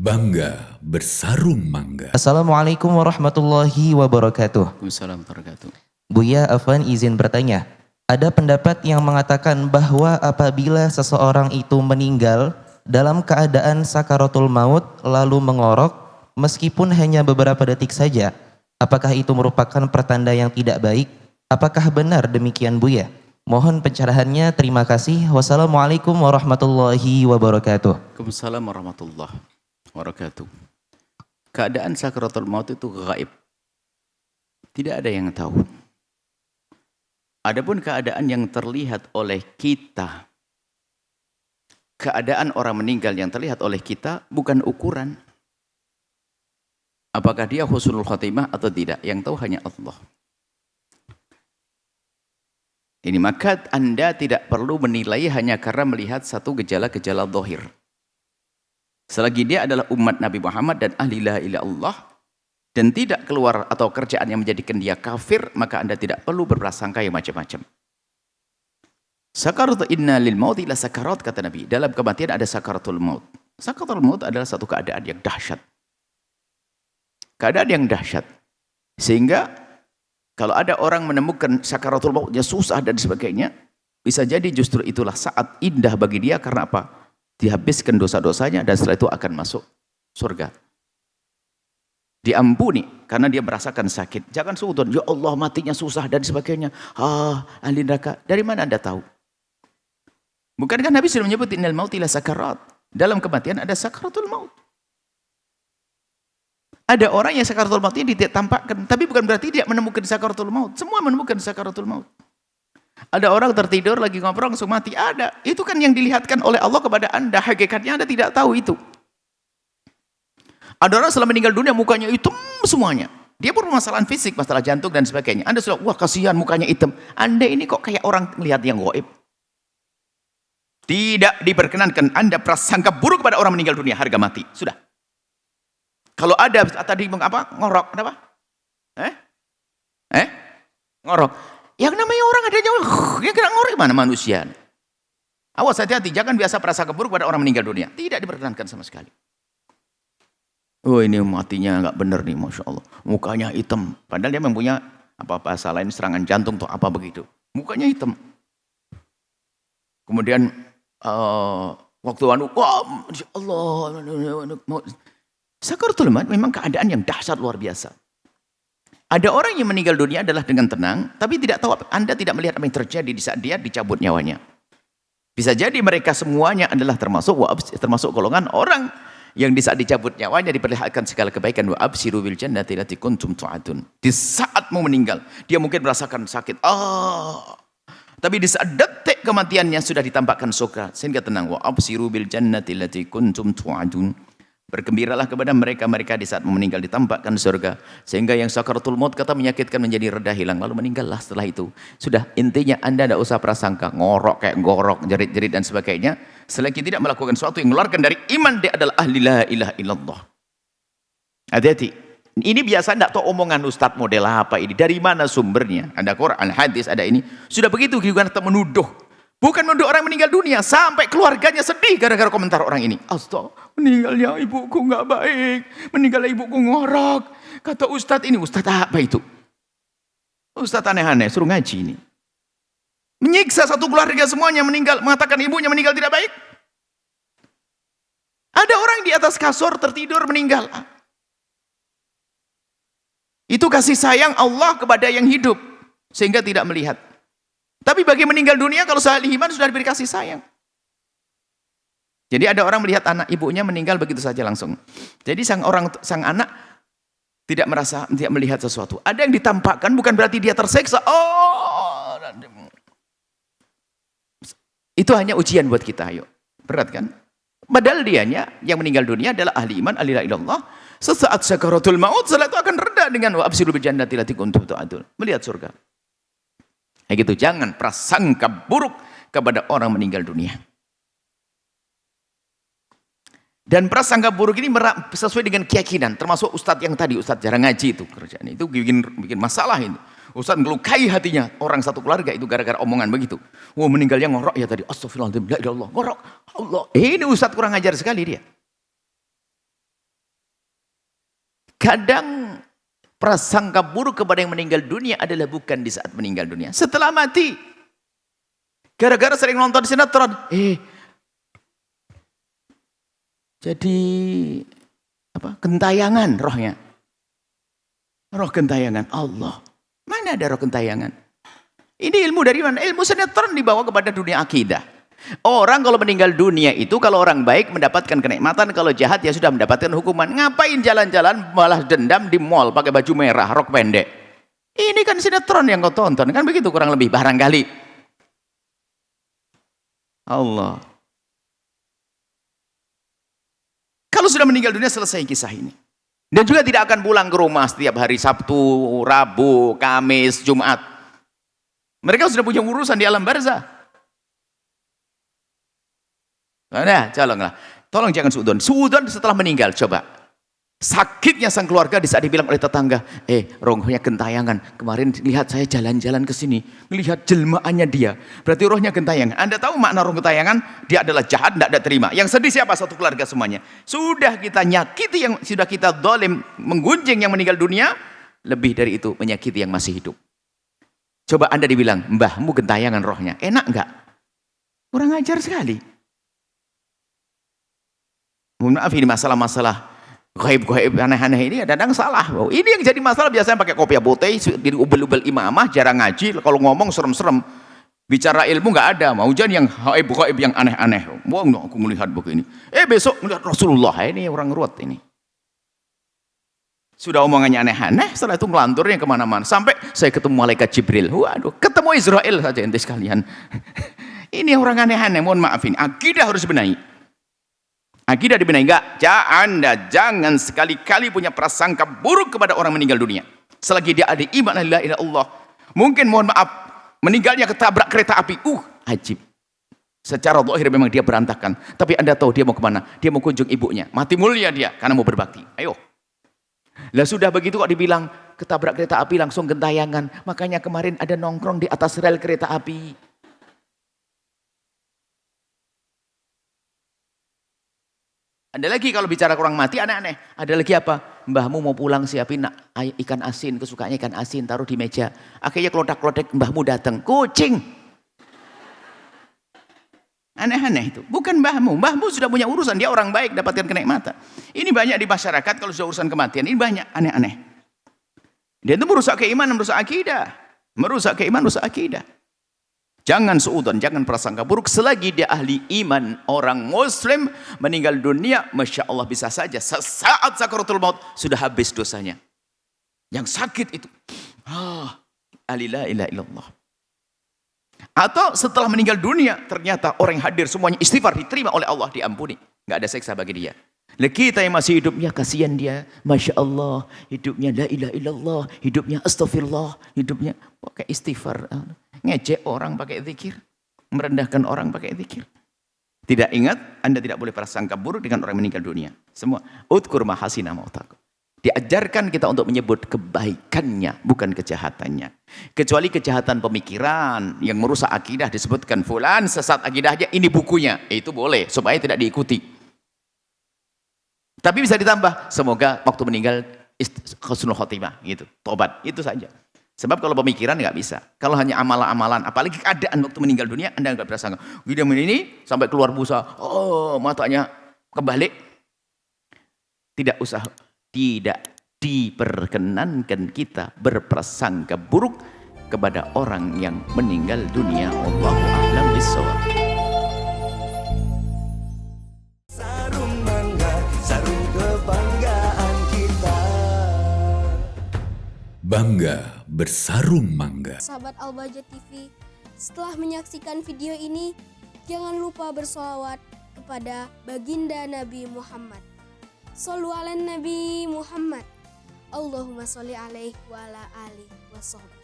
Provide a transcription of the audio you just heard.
Bangga bersarung mangga. Assalamualaikum warahmatullahi wabarakatuh. Waalaikumsalam warahmatullahi wabarakatuh. Buya Afwan izin bertanya. Ada pendapat yang mengatakan bahwa apabila seseorang itu meninggal dalam keadaan sakaratul maut lalu mengorok meskipun hanya beberapa detik saja, apakah itu merupakan pertanda yang tidak baik? Apakah benar demikian Buya? Mohon pencerahannya, terima kasih. Wassalamualaikum warahmatullahi wabarakatuh. Waalaikumsalam warahmatullahi wabarakatuh. Keadaan sakaratul maut itu gaib. Tidak ada yang tahu. Adapun keadaan yang terlihat oleh kita, keadaan orang meninggal yang terlihat oleh kita bukan ukuran. Apakah dia husnul khotimah atau tidak? Yang tahu hanya Allah. Ini maka Anda tidak perlu menilai hanya karena melihat satu gejala-gejala zahir. Selagi dia adalah umat Nabi Muhammad dan ahli la ilaha illallah dan tidak keluar atau kerjaan yang menjadikan dia kafir, maka Anda tidak perlu berprasangka yang macam-macam. Sakarat inna lil maut ila sakarat, kata Nabi. Dalam kematian ada sakaratul maut. Sakaratul maut adalah satu keadaan yang dahsyat. Keadaan yang dahsyat. Sehingga kalau ada orang menemukan sakaratul mautnya susah dan sebagainya, bisa jadi justru itulah saat indah bagi dia. Karena apa? Dihabiskan dosa-dosanya dan setelah itu akan masuk surga. Diampuni karena dia merasakan sakit. Jangan suudon, ya Allah matinya susah dan sebagainya. Ahli neraka. Dari mana Anda tahu? Bukankah Nabi sudah menyebut innal mauti la sakarat? Dalam kematian ada sakaratul maut. Ada orang yang sakaratul mautnya ditampakkan, tapi bukan berarti dia menemukan sakaratul maut. Semua menemukan sakaratul maut. Ada orang tertidur lagi ngobrol langsung mati, ada. Itu kan yang dilihatkan oleh Allah kepada Anda. Hakikatnya Anda tidak tahu itu. Ada orang setelah meninggal dunia mukanya hitam semuanya. Dia bermasalahan fisik, masalah jantung dan sebagainya. Anda sudah, wah kasihan mukanya hitam. Anda ini kok kayak orang melihat yang gaib. Tidak diperkenankan Anda prasangka buruk kepada orang meninggal dunia, harga mati. Sudah. Kalau ada tadi mengapa? Ngorok, kenapa? Ngorok. Yang namanya orang adanya, dia kira ngorok mana manusia? Awas hati-hati, jangan biasa prasangka buruk pada orang meninggal dunia. Tidak diperkenankan sama sekali. Oh ini matinya nggak benar nih, Masya Allah. Mukanya hitam. Padahal dia mempunyai apa-apa lain, serangan jantung atau apa begitu. Mukanya hitam. Kemudian waktu wah Masya Allah. Sakaratul maut memang keadaan yang dahsyat luar biasa. Ada orang yang meninggal dunia adalah dengan tenang, tapi tidak tahu, Anda tidak melihat apa yang terjadi di saat dia dicabut nyawanya. Bisa jadi mereka semuanya adalah termasuk golongan orang yang di saat dicabut nyawanya diperlihatkan segala kebaikan. Wa absiru bil jannati allati kuntum tu'adun. Di saat mau meninggal, dia mungkin merasakan sakit. Tapi di saat detik kematiannya sudah ditampakkan surga, sehingga tenang. Wa absiru bil jannati allati kuntum tu'adun. Bergembiralah kepada mereka di saat meninggal ditampakkan surga. Sehingga yang sakaratul maut kata menyakitkan menjadi reda hilang. Lalu meninggallah setelah itu. Sudah, intinya Anda tidak usah prasangka. Ngorok kayak gorok, jerit-jerit dan sebagainya. Selagi tidak melakukan sesuatu yang mengeluarkan dari iman, dia adalah ahli la ilaha illallah. Hati-hati. Ini biasa tidak tahu omongan ustadz model apa ini. Dari mana sumbernya? Ada Quran, hadis, ada ini. Sudah begitu juga menuduh. Bukan menuduh orang meninggal dunia, sampai keluarganya sedih gara-gara komentar orang ini. Astaga, meninggalnya ibuku nggak baik, meninggalnya ibuku ngorok. Kata ustadz ini, ustadz apa itu? Ustadz aneh-aneh, suruh ngaji ini. Menyiksa satu keluarga semuanya meninggal, mengatakan ibunya meninggal tidak baik. Ada orang di atas kasur tertidur meninggal. Itu kasih sayang Allah kepada yang hidup, sehingga tidak melihat. Tapi bagi meninggal dunia, kalau sahli iman sudah diberi kasih sayang. Jadi ada orang melihat anak ibunya meninggal begitu saja langsung. Jadi sang anak tidak melihat sesuatu. Ada yang ditampakkan bukan berarti dia tersiksa. Itu hanya ujian buat kita. Ayo, berat kan? Padahal dianya yang meninggal dunia adalah ahli iman, ahli la ilallah. Sesaat sakaratul maut, setelah itu akan reda dengan wa absiru bil jannati allati kuntum tu'adun. Melihat surga. Kayak gitu, jangan prasangka buruk kepada orang meninggal dunia. Dan prasangka buruk ini sesuai dengan keyakinan, termasuk ustadz yang tadi, ustadz jarang ngaji itu kerjaan itu bikin masalah itu. Ustaz ngelukai hatinya orang satu keluarga itu gara-gara omongan begitu. Wah, meninggalnya ngorok ya tadi. Astagfirullahaladzim, la ilallah, ngorok. Allah. Ini ustaz kurang ajar sekali dia. Kadang prasangka buruk kepada yang meninggal dunia adalah bukan di saat meninggal dunia, setelah mati. Gara-gara sering nonton sinetron, jadi gentayangan rohnya. Roh gentayangan Allah. Mana ada roh gentayangan? Ini ilmu dari mana? Ilmu sinetron dibawa kepada dunia akidah. Orang kalau meninggal dunia itu, kalau orang baik mendapatkan kenikmatan, kalau jahat ya sudah mendapatkan hukuman. Ngapain jalan-jalan malah dendam di mall pakai baju merah, rok pendek? Ini kan sinetron yang kau tonton, kan begitu kurang lebih barangkali. Allah. Kalau sudah meninggal dunia selesai kisah ini. Dan juga tidak akan pulang ke rumah setiap hari Sabtu, Rabu, Kamis, Jumat. Mereka sudah punya urusan di alam barzah. Nah, tolong jangan suudon. Suudon setelah meninggal, coba. Sakitnya sang keluarga di saat dibilang oleh tetangga, rohnya gentayangan. Kemarin lihat saya jalan-jalan ke sini, melihat jelmaannya dia. Berarti rohnya gentayangan. Anda tahu makna roh gentayangan? Dia adalah jahat, tidak ada terima. Yang sedih siapa? Satu keluarga semuanya. Sudah kita nyakiti, sudah kita zalim, menggunjing yang meninggal dunia, lebih dari itu menyakiti yang masih hidup. Coba Anda dibilang, mbahmu gentayangan rohnya. Enak enggak? Kurang ajar sekali. Mohon maaf, ini masalah-masalah gaib-gaib aneh-aneh ini kadang salah. Ini yang jadi masalah biasanya pakai kopiah putih, diubel-ubel imamah, jarang ngaji, kalau ngomong serem-serem. Bicara ilmu nggak ada, mau jangan yang gaib-gaib yang aneh-aneh. Wah, aku melihat begini. Besok melihat Rasulullah, ini orang ruwet ini. Sudah omongannya aneh-aneh, setelah itu melanturnya kemana-mana. Sampai saya ketemu malaikat Jibril. Waduh, ketemu Israel saja ente sekalian. Ini orang aneh-aneh, mohon maaf ini. Akidah harus benahi. Akidah dibenahi enggak? Anda jangan sekali-kali punya prasangka buruk kepada orang meninggal dunia. Selagi dia ada iman la ilaha illallah. Mungkin mohon maaf, meninggalnya ketabrak kereta api. Ajib. Secara zahir memang dia berantakan. Tapi Anda tahu dia mau kemana? Dia mau kunjung ibunya. Mati mulia dia karena mau berbakti. Ayo. Lah sudah begitu kok dibilang ketabrak kereta api langsung gentayangan. Makanya kemarin ada nongkrong di atas rel kereta api. Ada lagi kalau bicara kurang mati aneh-aneh. Ada lagi apa? Mbahmu mau pulang siapin ikan asin, kesukaannya ikan asin, taruh di meja. Akhirnya kelodak-kelodek mbahmu datang. Kucing. Aneh-aneh itu. Bukan mbahmu. Mbahmu sudah punya urusan. Dia orang baik, dapatkan kenikmatan. Ini banyak di masyarakat kalau sudah urusan kematian. Ini banyak aneh-aneh. Dia itu merusak keimanan, merusak akidah. Merusak keimanan, merusak akidah. Jangan suudzon, jangan prasangka buruk selagi dia ahli iman. Orang muslim meninggal dunia, Masya Allah bisa saja sesaat sakaratul maut sudah habis dosanya. Yang sakit itu la ilaha illallah. Atau setelah meninggal dunia ternyata orang yang hadir semuanya istighfar, diterima oleh Allah, diampuni, nggak ada seksa bagi dia. Nah, kita yang masih hidupnya kasihan dia, Masya Allah, hidupnya la ilaha illallah, hidupnya astagfirullah, hidupnya pakai istighfar. Ngejek orang pakai zikir, merendahkan orang pakai zikir. Tidak ingat, Anda tidak boleh prasangka buruk dengan orang meninggal dunia. Semua udkur mahasina mautakum. Diajarkan kita untuk menyebut kebaikannya, bukan kejahatannya. Kecuali kejahatan pemikiran yang merusak akidah, disebutkan fulan sesat akidahnya, ini bukunya. Itu boleh supaya tidak diikuti. Tapi bisa ditambah, semoga waktu meninggal husnul khotimah gitu, tobat, itu saja. Sebab kalau pemikiran nggak bisa. Kalau hanya amalan-amalan, apalagi keadaan waktu meninggal dunia, Anda nggak berasa. Gini ini sampai keluar busa, matanya kebalik. Tidak usah, tidak diperkenankan kita berprasangka buruk kepada orang yang meninggal dunia. Wallahu a'lam bishawab. Sarung mangga, sarung kebanggaan kita. Bangga bersarung mangga. Sahabat Al-Bahjah TV, setelah menyaksikan video ini, jangan lupa bersolawat kepada baginda Nabi Muhammad. Shollu ala Nabi Muhammad. Allahumma sholli alaihi wa ala alihi wa sahbihi.